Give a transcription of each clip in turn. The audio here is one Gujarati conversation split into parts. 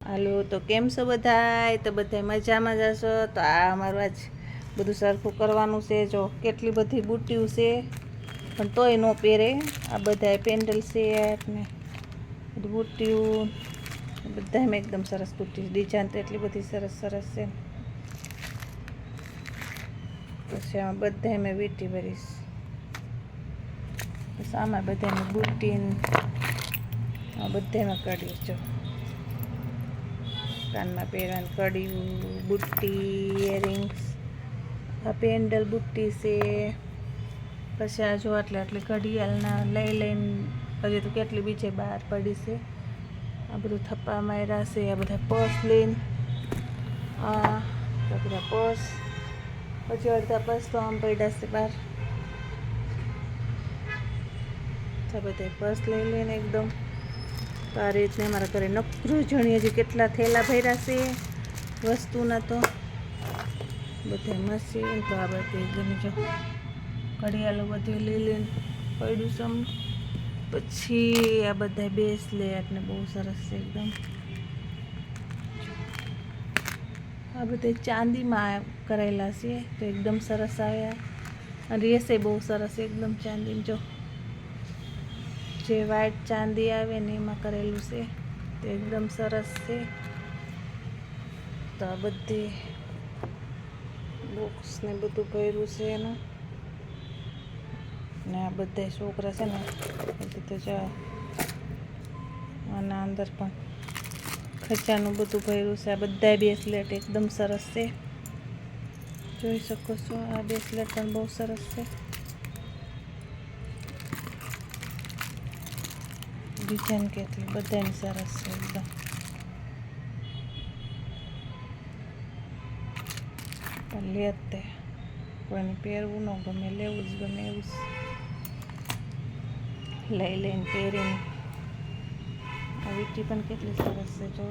હાલો, તો કેમ છો બધાય? તો બધાય મજામાં જ હશો. તો આ અમારું આજ બધું સરખું કરવાનું છે. જો કેટલી બધી બુટ્ટીઓ છે, પણ તોય ન પહેરે. આ બધાય પેન્ડલ સેટ ને બધી બુટ્ટીઓ બધામાં એકદમ સરસ બુટ્ટી. ડિઝાઇન તો એટલી બધી સરસ સરસ છે. પછી આમાં બધાય મેં વીંટી ભરીશ. બસ આમાં બધામાં બુટ્ટી આ બધામાં કાઢીશ. જો કાનમાં પહેરવાની કડીયું, બુટ્ટી, ઇયરિંગ્સ, આ પેન્ડલ બુટ્ટી છે. પછી આ જો આટલી ઘડિયાળના લઈને હજી તો કેટલી બીજે બહાર પડી છે. આ બધું થપ્પા માર્યા છે. આ બધા પર્સ લઈને આ બધા પર્સ, પછી અડધા પર્સ તો આમ પડ્યા છે બહાર. આ બધા પર્સ લઈ લઈને એકદમ તો આ રીતને અમારા ઘરે નકરું જણી હજી કેટલા થેલા ભર્યા છે વસ્તુના. તો બધા મશીન તો આ બધી ગમી જો ઘડિયાળો બધી લઈ લઈને પડ્યું છે અમને. પછી આ બધા બ્રેસલેટ ને બહુ સરસ છે એકદમ. આ બધા ચાંદીમાં કરેલા છે તો એકદમ સરસ આવ્યા. અને રેસે બહુ સરસ એકદમ ચાંદી. જો જે વ્હાઈટ ચાંદી આવે ને એમાં કરેલું છે તો એકદમ સરસ છે. તો આ બધી બોક્સ ને બધું ભર્યું છે એનું. ને આ બધા છોકરા છે ને બધું તો જો આના અંદર પણ ખર્ચાનું બધું ભર્યું છે. આ બધા બ્રેસલેટ એકદમ સરસ છે. જોઈ શકો છો આ બ્રેસલેટ પણ બહુ સરસ છે. ડિઝાઇન કેટલી બધાની સરસ છે એકદમ. પણ લે તે કોઈને પહેરવું ન ગમે, લેવું જ ગમે એવું લઈ લઈને પહેરીને. આ વીંટી પણ કેટલી સરસ છે જો.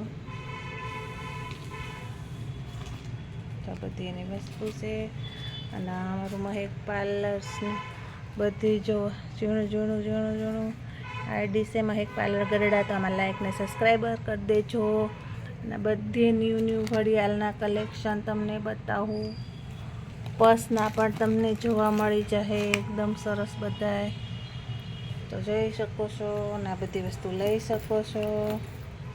તો આ બધી એની વસ્તુ છે. અને અમારું મહેક પાર્લર્સનું બધી જો ઝીણું ઝીણું ઝીણું ઝીણું આઈડી છે મહેક પાર્લર ગરડા. તો આમાં લાઈક ને સબસ્ક્રાઈબર કરી દેજો. અને બધી ન્યૂ ઘડિયાળના કલેક્શન તમને બતાવું. પર્સના પણ તમને જોવા મળી જશે એકદમ સરસ બધાય. તો જોઈ શકો છો અને આ બધી વસ્તુ લઈ શકો છો.